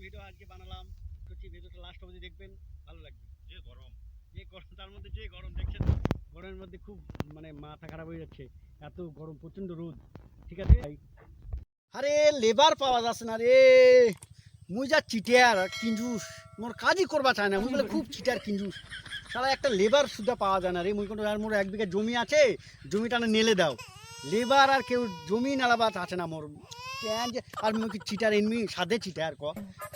Video আজকে বানালাম, করছি। ভিডিওটা লাস্ট অবধি দেখবেন, ভালো লাগবে। যে গরম তার মধ্যে যে গরম দেখছেন, গরমের মধ্যে খুব মানে মাথা খারাপ হয়ে যাচ্ছে, এত গরম, প্রচন্ড রোদ। ঠিক আছে, আরে লেবার পাওয়া যাচ্ছে না রে। মুই যা চিটিয়ার কিঞ্জুস, মোর কাজই করবা চায় না। মুই বলে খুব চিটিয়ার কিঞ্জুস, সারা একটা লেবার সুদ্ধা পাওয়া যায় না রে। মুই কোনো আর মোর 1 বিঘা জমি আছে, জমিটা না নেলে দাও। লেবার আর কেউ জমি নালাবাত আছে না মোর। কেন যে আর মুই কি চিটার এনমি সাদে চিটার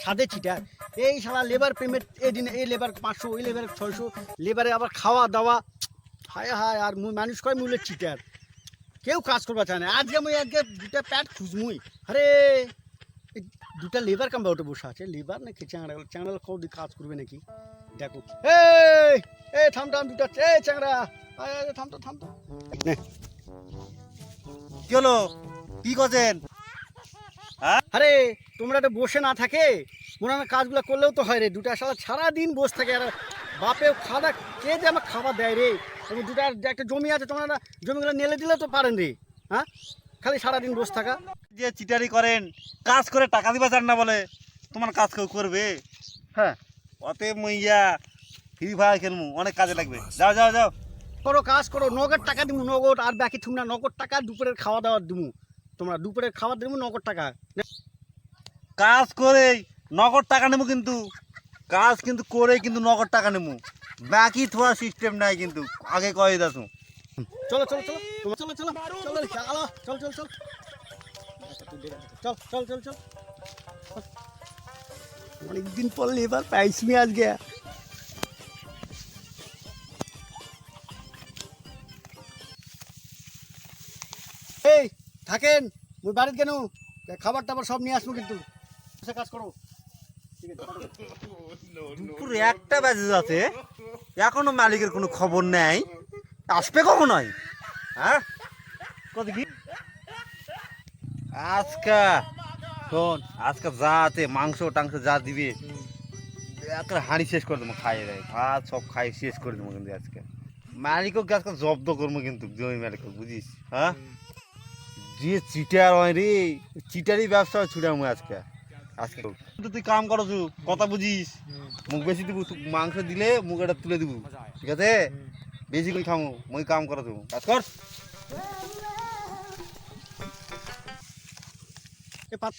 সাদে চিটার। এই সারা লেবার পেমেন্ট এই দিনে, এই লেবার 500, ওই লেবার 600, লেবারে আবার খাওয়া দাওয়া। হায় হায়, আর মুই মানুষ কয় মূল্যের চিটার, কেউ কাজ করবা চায় না। আজকে মুই আজকে দুটা প্যাট খুঁজমুই। আরে দুটা লেবার কামবা উঠে বসে আছে। লেবার নাকি চ্যাংড়া, চ্যাংড়া কৌদি কাজ করবে নাকি দেখো। এই থাম দুটা, এই চ্যাংড়া থাম তো কি হলো, কি করছেন? আরে তোমরা তো বসে না থাকে, মনে হয় কাজগুলো করলেও তো হয় রে। দুটা সারা সারাদিন বসে থাকে, আর বাপেও খাওয়া কে যে আমার খাবার দেয় রে। এবং দুটা একটা জমি আছে, তোমরা জমিগুলো নেলে দিলে তো পারেন রে। হ্যাঁ, খালি সারাদিন বসে থাকা। যে চিটারি করেন, কাজ করে টাকা দিবা চান না বলে তোমার কাজ কেউ করবে? হ্যাঁ, অতএব মইয়া ফ্রি ফায়ার খেলমু, অনেক কাজে লাগবে। যাও যাও যাও, করো কাজ করো, নগদ টাকা দিমু, নগদ। আর বাকি তুমি না, নগদ টাকা দুপুরের খাওয়া দাওয়া দিমু। তোমরা দুপুরের খাবার দিমু, নগদ টাকা। কাজ করে নগদ টাকা নেবো, কিন্তু কাজ কিন্তু করে কিন্তু নগদ টাকা নেবো। বাকি থোয়া সিস্টেম নাই কিন্তু, আগে কয়ে দাসু। চলো চলো চলো চলো চলো চলো চলো চল চল চল চল চল চল চল। অনেকদিন পর লেবার পাইছি আজকে। এই থাকেন, মুই বাড়িতে কেন, খাবার টাবার সব নিয়ে আসবো, কিন্তু কাজ করো। দুপুর 1টা বাজে যাচ্ছে, এখনো মালিকের কোনো খবর নেই। আসবে কখন হয়? হ্যাঁ, কত কি আজকা শোন, আজকে যা আছে মাংস টাংস যা দিবে একটা হাঁড়ি শেষ করে দেবো, খাইয়ে দেয় ভাত সব খাই শেষ করে দেবো কিন্তু আজকে। মালিককে আজকে জব্দ করবো কিন্তু, জমি মালিক, বুঝিস? হ্যাঁ, যে চিটার হয় রে, চিটারই ব্যবসা ছুটাম আজকে। আজকে কিন্তু তুই কাম করো, কথা বুঝিস? মুখ বেশি দিব, মাংস দিলে মুখ এটা তুলে দিব, ঠিক আছে? বেশি করে খামো, মই কাম করো, তুই কাজ কর।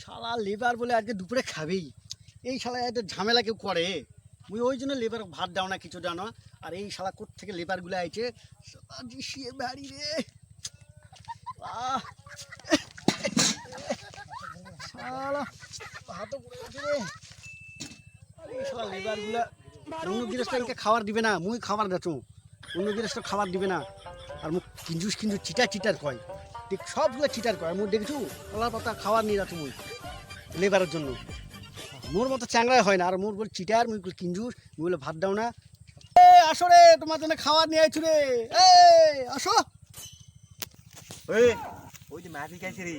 শালা লেবার বলে আজকে দুপুরে খাবেই, এই শালা এত ঝামেলা কেউ করে? মুই ওই জন্য লেবার ভাত দাও না, কিছু দাও না। আর এই শালা কোথ থেকে লেবারগুলো আইছে, বাড়ি রে। শালা হাতও পড়ে গেছে রে। আর এই শালা লেবারগুলা অন্য গৃহস্থকে খাবার দিবে না, মুই খাবার দাচু। অন্য গৃহস্থ খাবার দিবে না। আর মুখ কিঞ্জুস চিটার কয়, ঠিক সবগুলো চিটার কয়। মুই দেখছু কলার পাতা খাবার নিয়ে যাচ্ছ মুই লেবারের জন্য। মোর মতো চ্যাংড়াই হয় না। আর মোর বলে চিটার, মুই কিঞ্জুস, মুই বলে ভাত দাও না। আসো রে, তোমার জন্য খাবার নিয়ে আইছু রে। আসো। ওই যে মাটি খাইছে রে,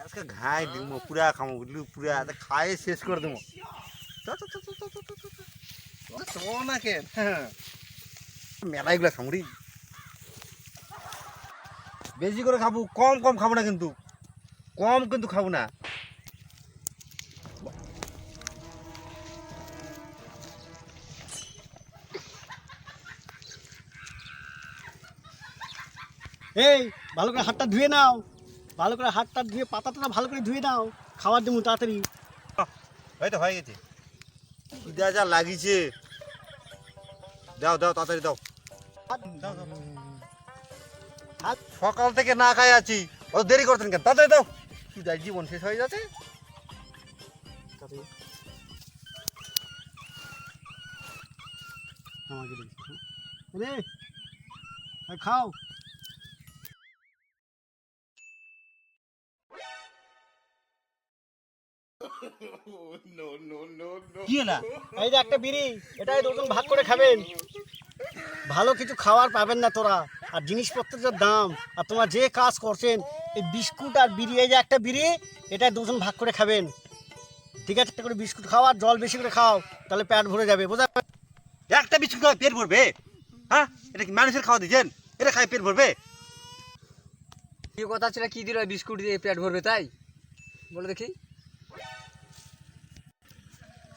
আজকে ঘাই দিব, পুরা খামো, বুঝলি? পুরা খাইয়ে শেষ করে দেবো। না কেন মেলাইগুলা খামো রে, বেশি করে খাবো, কম কম খাবো না কিন্তু, কম কিন্তু খাবো না। এই ভালো করে হাতটা ধুয়ে নাও, ভালো করে হাতটা ধুয়ে পাতাটা ভালো করে ধুয়ে নাও, খাবার দেবো তাড়াতাড়ি। হয়তো হয়ে গেছে, যা লাগিয়েছে, দাও দাও তাড়াতাড়ি দাও। সকাল থেকে না খাই আছি, অত দেরি করতেন কেন? তাড়াতাড়ি দাও, কি যাই জীবন শেষ হয়ে যাচ্ছে। খাও। কি না, এই যে একটা বিড়ি, এটাই দুজন ভাগ করে খাবেন। ভালো কিছু খাবার পাবেন না তোরা, আর জিনিসপত্রের যা দাম, আর তোমরা যে কাজ করছেন, এই বিস্কুট আর বিড়ি, এই যে একটা বিড়ি, এটা দুজন ভাগ করে খাবেন, ঠিক আছে? একটা করে বিস্কুট খাও, আর জল বেশি করে খাও, তাহলে পেট ভরে যাবে, বোঝা? একটা বিস্কুট খাওয়া পেট ভরবে? হ্যাঁ, এটা কি মানুষের খাওয়া দিচ্ছেন? এটা খাই পেট ভরবে? কি কথা ছিল, কি দিল বিস্কুট দিয়ে পেট ভরবে তাই বলে দেখি?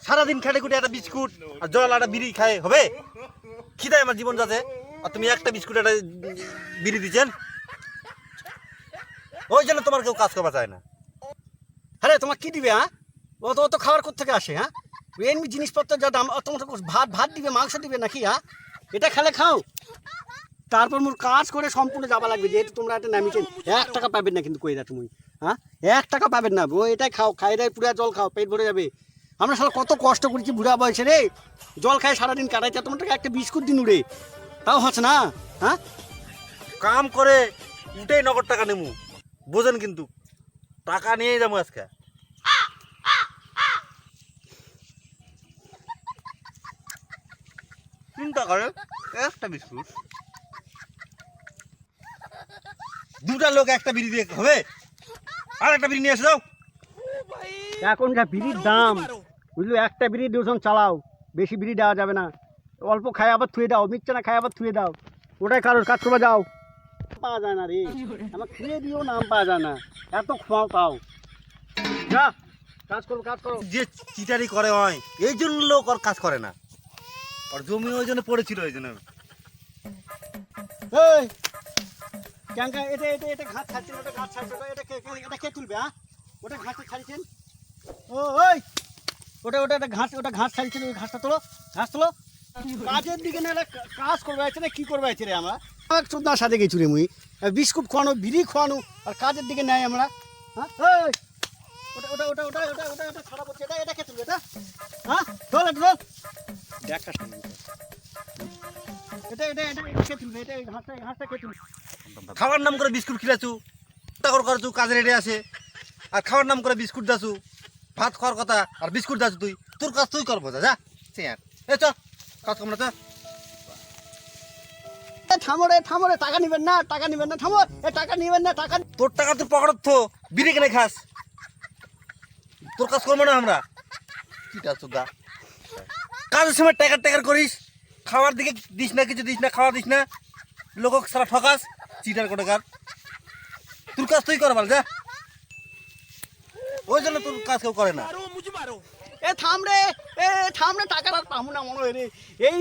সারাদিন খেটে খুঁটে একটা বিস্কুট আর জল একটা বিড়ি খায় হবে? খিদায় আমার জীবন যাচ্ছে, আর তুমি একটা বিস্কুট একটা বিড়ি দিচ্ছেন, ওই জন্য তোমার কেউ কাজ করবা চায় না। আরে তোমার কি দিবে? হ্যাঁ, ও তো খাবার কোথেকে আসে? হ্যাঁ, এমনি জিনিসপত্র যা দাম, তোমার তো ভাত দিবে, মাংস দিবে নাকি? হ্যাঁ, এটা খেলে খাও, তারপর মোর কাজ করে সম্পূর্ণ যাবা লাগবে। যেহেতু তোমরা এটা নামিয়েছেন, 1 টাকা পাবেন না কিন্তু কইরা তুমি। হ্যাঁ, 1 টাকা পাবেন না। ও এটাই খাও, খাই দেয় পুরা জল খাও, পেট ভরে যাবে। আমরা সারা কত কষ্ট করেছি বুড়া বয়সে রে, জল খাই সারাদিন কাটাইছে, তোমার একটা বিস্কুট দিন উড়ে, তাও হচ্ছে না। হ্যাঁ, কাম করে উঠেই নগদ টাকা নেবো, বোঝেন? কিন্তু টাকা নিয়েই যাবো আজকে। চিন্তা করে একটা বিস্কুট, দুটা লোক একটা বিড়ি দিয়ে হবে? আর একটা বিড়ি নিয়ে এসে দাও। এখন যা বিড়ির দাম বুঝলো, একটা বিড়ি 2 জন চালাও, বেশি বিড়ি দেওয়া যাবে না। অল্প খাই আবার থুয়ে দাও, মিক্সচার না খাই আবার থুয়ে দাও, ওটাই কারোর কাজ করবা যাও। পাওয়া যায় না রে, আমার খুঁড়ে দিও, নাম পাওয়া যায় না, এত খাও তাও। যা কাজ করো, কাজ করো। যে চিটারি করে হয় এই জন্য লোক আর কাজ করে না, আর জমি ওই জন্য পড়েছিল, ওই জন্য। এই ক্যাঙ্কা, এটা ঘাস ছাড়ছেন, ওটা ঘাস ছাড়ছে, এটা কে তুলবে? হ্যাঁ, ওটা ঘাস ছাড়ছেন। ও ওই ওটা ঘাস ছাড়ছেন, ওই ঘাসটা তোলো, ঘাস তোলো। কাজের দিকে না কাজ করবে আছে না, কি করবে আছে রে? আমরা আমার চোদ্দার সাথে গেছি রে মুই, বিস্কুট খাওয়ানো, বিড়ি খাওয়ানো, আর কাজের দিকে নেয় আমরা। হ্যাঁ, এই ওটা ছাড়া বলছে, এটা কে তুলবে? এটা হ্যাঁ, চল এটা চল, দেখ কাজটা এটা কে তুলবে? এটা ঘাসটা কে তুলবে? খাওয়ার নাম করে বিস্কুট খিলাছু, টাকা করছু, কাজে রেডে আছে, আর খাওয়ার নাম করে বিস্কুট দাসু, ভাত খাওয়ার কথা আর বিস্কুট দাসু। তুই তোর কাজ তুই করবো, যা এ চ কাজ কর না, চ। থামো রে, টাকা নিবেন না, থামো, টাকা নিবেন না, টাকা। তোর টাকা তোর পকেট তো বিড়ি কেনে খাস, তোর কাজ করবো না আমরা? কিটা চোদা, কাজের সময় টাকার করিস, খাওয়ার দিকে দিস না, কিছু দিস না, খাওয়া দিস না, লোক সারা ঠকাস, চিটার কোটাকার। তোর কাজ তুই কর, যা, ওই জন্য তোর কাজ কেউ করে না। থাম রে, টাকাটা আর পাবো না মনে হয় রে। এই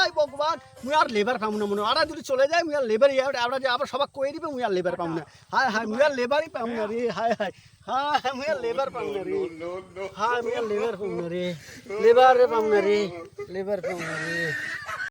আয় ভগবান, মুই আর লেবার পাবো না মনে হয়। আর যদি চলে যায় মুই আর লেবারই, আমরা যে আবার সবাই কয়ে দিবে, মুই আর লেবার পাবো না। হায় মুই আর লেবারই পাবো না রে। হায় মুই আর লেবার পাবো না রে। মুই আর লেবার পাবো না রে, লেবার পাবো না রে।